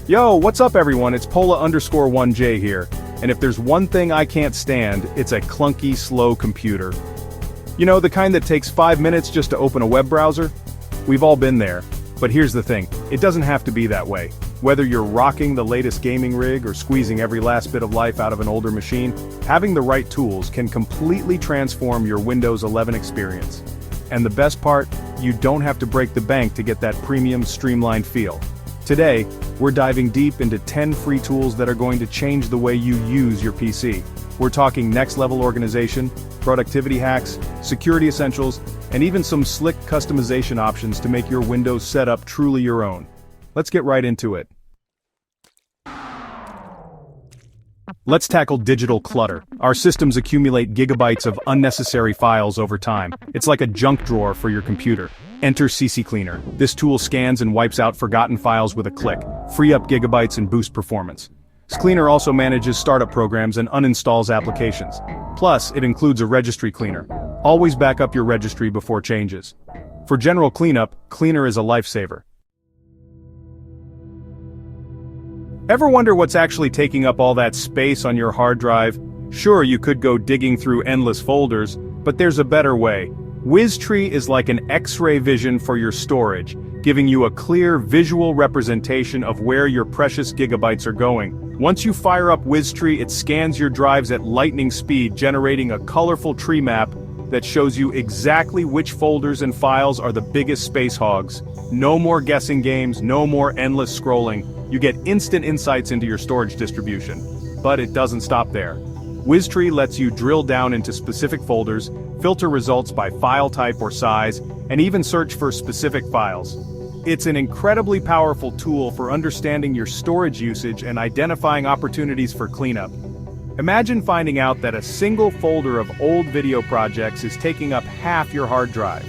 Yo, what's up everyone, it's Pola_1J here, and if there's one thing I can't stand, it's a clunky, slow computer. You know, the kind that takes 5 minutes just to open a web browser? We've all been there, but here's the thing, it doesn't have to be that way. Whether you're rocking the latest gaming rig or squeezing every last bit of life out of an older machine, having the right tools can completely transform your Windows 11 experience. And the best part, you don't have to break the bank to get that premium, streamlined feel. Today, we're diving deep into 10 free tools that are going to change the way you use your PC. We're talking next-level organization, productivity hacks, security essentials, and even some slick customization options to make your Windows setup truly your own. Let's get right into it. Let's tackle digital clutter. Our systems accumulate gigabytes of unnecessary files over time. It's like a junk drawer for your computer. Enter CCleaner. This tool scans and wipes out forgotten files with a click, free up gigabytes and boost performance. CCleaner also manages startup programs and uninstalls applications. Plus, it includes a registry cleaner. Always back up your registry before changes. For general cleanup, Cleaner is a lifesaver. Ever wonder what's actually taking up all that space on your hard drive? Sure, you could go digging through endless folders, but there's a better way. WizTree is like an X-ray vision for your storage, giving you a clear visual representation of where your precious gigabytes are going. Once you fire up WizTree, it scans your drives at lightning speed, generating a colorful tree map that shows you exactly which folders and files are the biggest space hogs. No more guessing games, no more endless scrolling. You get instant insights into your storage distribution. But it doesn't stop there. WizTree lets you drill down into specific folders, filter results by file type or size, and even search for specific files. It's an incredibly powerful tool for understanding your storage usage and identifying opportunities for cleanup. Imagine finding out that a single folder of old video projects is taking up half your hard drive.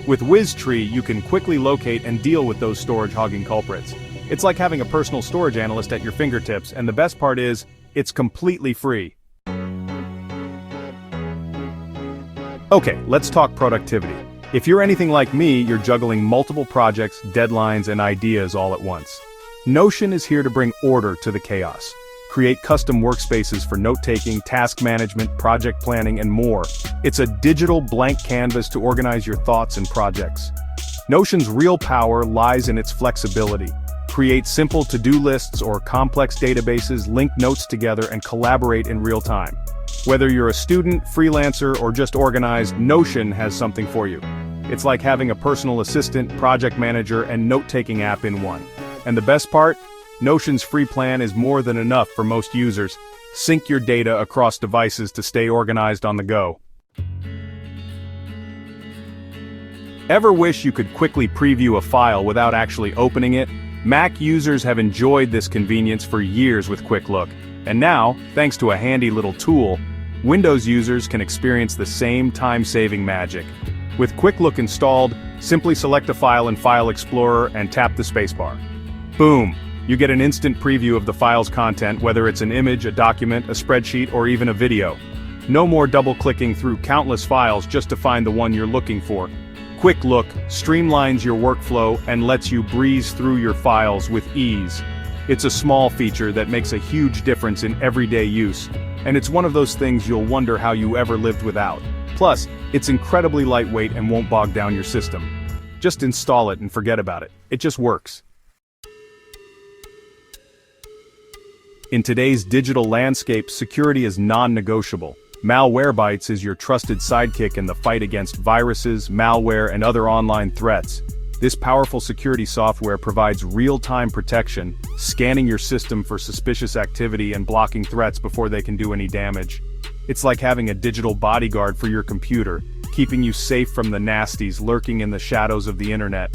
With WizTree, you can quickly locate and deal with those storage hogging culprits. It's like having a personal storage analyst at your fingertips, and the best part is, it's completely free. Okay, let's talk productivity. If you're anything like me, you're juggling multiple projects, deadlines, and ideas all at once. Notion is here to bring order to the chaos. Create custom workspaces for note-taking, task management, project planning, and more. It's a digital blank canvas to organize your thoughts and projects. Notion's real power lies in its flexibility. Create simple to-do lists or complex databases, link notes together, and collaborate in real time. Whether you're a student, freelancer, or just organized, Notion has something for you. It's like having a personal assistant, project manager, and note-taking app in one. And the best part? Notion's free plan is more than enough for most users. Sync your data across devices to stay organized on the go. Ever wish you could quickly preview a file without actually opening it? Mac users have enjoyed this convenience for years with QuickLook. And now, thanks to a handy little tool, Windows users can experience the same time-saving magic. With QuickLook installed, simply select a file in File Explorer and tap the spacebar. Boom! You get an instant preview of the file's content, whether it's an image, a document, a spreadsheet, or even a video. No more double-clicking through countless files just to find the one you're looking for. QuickLook streamlines your workflow and lets you breeze through your files with ease. It's a small feature that makes a huge difference in everyday use, and it's one of those things you'll wonder how you ever lived without. Plus, it's incredibly lightweight and won't bog down your system. Just install it and forget about it. It just works. In today's digital landscape, security is non-negotiable. Malwarebytes is your trusted sidekick in the fight against viruses, malware, and other online threats. This powerful security software provides real-time protection, scanning your system for suspicious activity and blocking threats before they can do any damage. It's like having a digital bodyguard for your computer, keeping you safe from the nasties lurking in the shadows of the internet.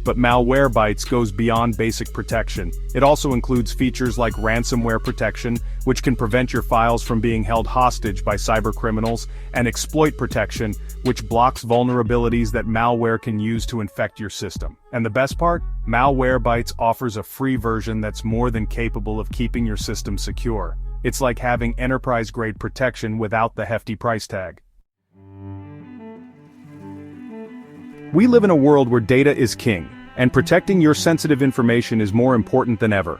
But Malwarebytes goes beyond basic protection. It also includes features like ransomware protection, which can prevent your files from being held hostage by cybercriminals, and exploit protection, which blocks vulnerabilities that malware can use to infect your system. And the best part? Malwarebytes offers a free version that's more than capable of keeping your system secure. It's like having enterprise-grade protection without the hefty price tag. We live in a world where data is king, and protecting your sensitive information is more important than ever.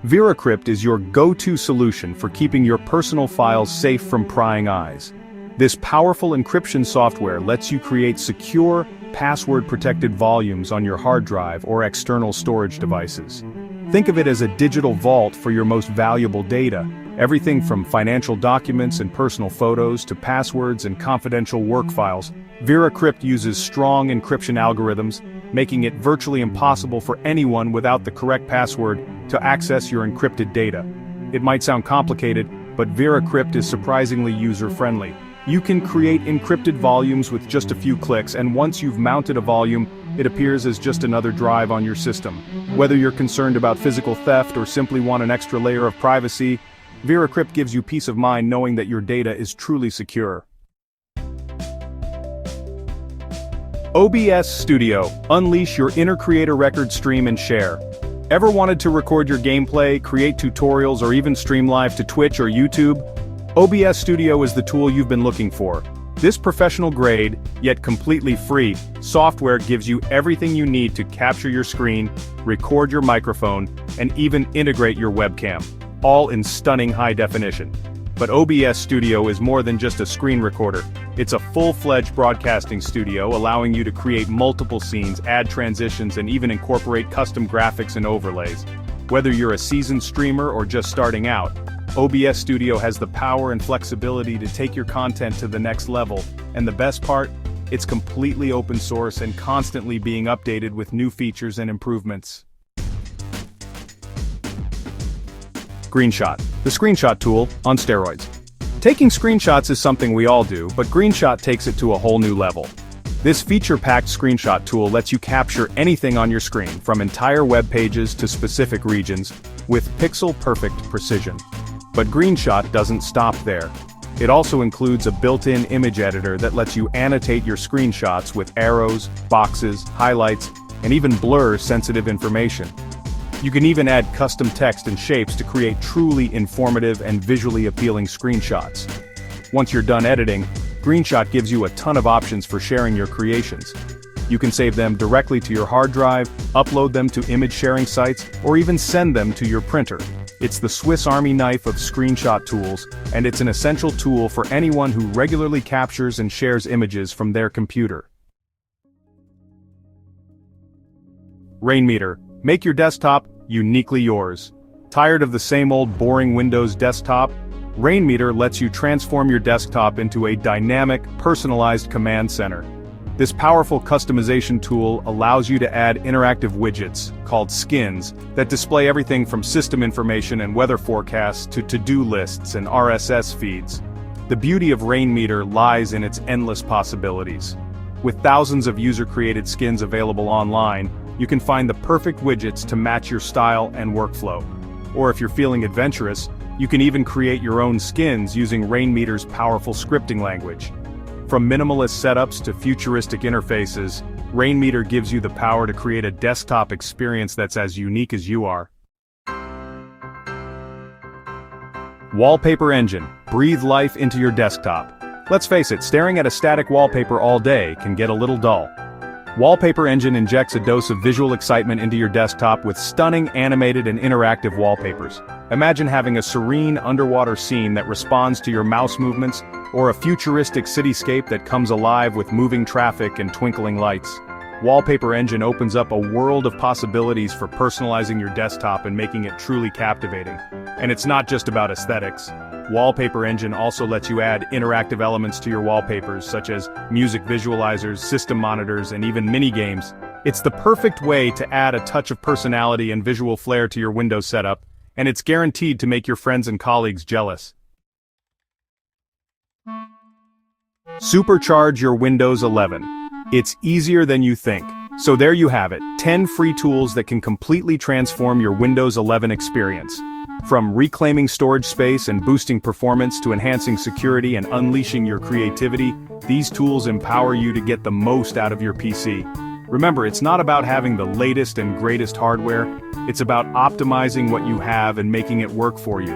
VeraCrypt is your go-to solution for keeping your personal files safe from prying eyes. This powerful encryption software lets you create secure, password-protected volumes on your hard drive or external storage devices. Think of it as a digital vault for your most valuable data, everything from financial documents and personal photos to passwords and confidential work files. VeraCrypt uses strong encryption algorithms, making it virtually impossible for anyone without the correct password to access your encrypted data. It might sound complicated, but VeraCrypt is surprisingly user-friendly. You can create encrypted volumes with just a few clicks, and once you've mounted a volume, it appears as just another drive on your system. Whether you're concerned about physical theft or simply want an extra layer of privacy, VeraCrypt gives you peace of mind knowing that your data is truly secure. OBS Studio. Unleash your inner creator record, stream and share. Ever wanted to record your gameplay, create tutorials, or even stream live to Twitch or YouTube? OBS Studio is the tool you've been looking for. This professional-grade, yet completely free, software gives you everything you need to capture your screen, record your microphone, and even integrate your webcam, all in stunning high definition. But OBS Studio is more than just a screen recorder. It's a full-fledged broadcasting studio allowing you to create multiple scenes, add transitions, and even incorporate custom graphics and overlays. Whether you're a seasoned streamer or just starting out, OBS Studio has the power and flexibility to take your content to the next level, and the best part? It's completely open source and constantly being updated with new features and improvements. Greenshot, the screenshot tool on steroids. Taking screenshots is something we all do, but Greenshot takes it to a whole new level. This feature-packed screenshot tool lets you capture anything on your screen, from entire web pages to specific regions, with pixel-perfect precision. But Greenshot doesn't stop there. It also includes a built-in image editor that lets you annotate your screenshots with arrows, boxes, highlights, and even blur sensitive information. You can even add custom text and shapes to create truly informative and visually appealing screenshots. Once you're done editing, Greenshot gives you a ton of options for sharing your creations. You can save them directly to your hard drive, upload them to image sharing sites, or even send them to your printer. It's the Swiss Army knife of screenshot tools, and it's an essential tool for anyone who regularly captures and shares images from their computer. Rainmeter. Make your desktop uniquely yours. Tired of the same old boring Windows desktop? Rainmeter lets you transform your desktop into a dynamic, personalized command center. This powerful customization tool allows you to add interactive widgets, called skins, that display everything from system information and weather forecasts to to-do lists and RSS feeds. The beauty of Rainmeter lies in its endless possibilities. With thousands of user-created skins available online, you can find the perfect widgets to match your style and workflow. Or if you're feeling adventurous, you can even create your own skins using Rainmeter's powerful scripting language. From minimalist setups to futuristic interfaces, Rainmeter gives you the power to create a desktop experience that's as unique as you are. Wallpaper Engine. Breathe life into your desktop. Let's face it, staring at a static wallpaper all day can get a little dull. Wallpaper Engine injects a dose of visual excitement into your desktop with stunning animated and interactive wallpapers. Imagine having a serene underwater scene that responds to your mouse movements, or a futuristic cityscape that comes alive with moving traffic and twinkling lights. Wallpaper Engine opens up a world of possibilities for personalizing your desktop and making it truly captivating. And it's not just about aesthetics. Wallpaper Engine also lets you add interactive elements to your wallpapers, such as music visualizers, system monitors, and even mini-games. It's the perfect way to add a touch of personality and visual flair to your Windows setup, and it's guaranteed to make your friends and colleagues jealous. Supercharge your Windows 11. It's easier than you think. So there you have it, 10 free tools that can completely transform your Windows 11 experience. From reclaiming storage space and boosting performance to enhancing security and unleashing your creativity, these tools empower you to get the most out of your PC. Remember, it's not about having the latest and greatest hardware, it's about optimizing what you have and making it work for you.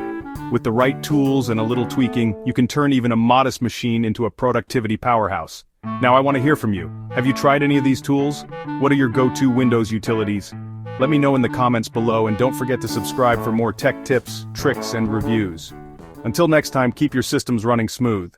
With the right tools and a little tweaking, you can turn even a modest machine into a productivity powerhouse. Now I want to hear from you. Have you tried any of these tools? What are your go-to Windows utilities? Let me know in the comments below, and don't forget to subscribe for more tech tips, tricks, and reviews. Until next time, keep your systems running smooth.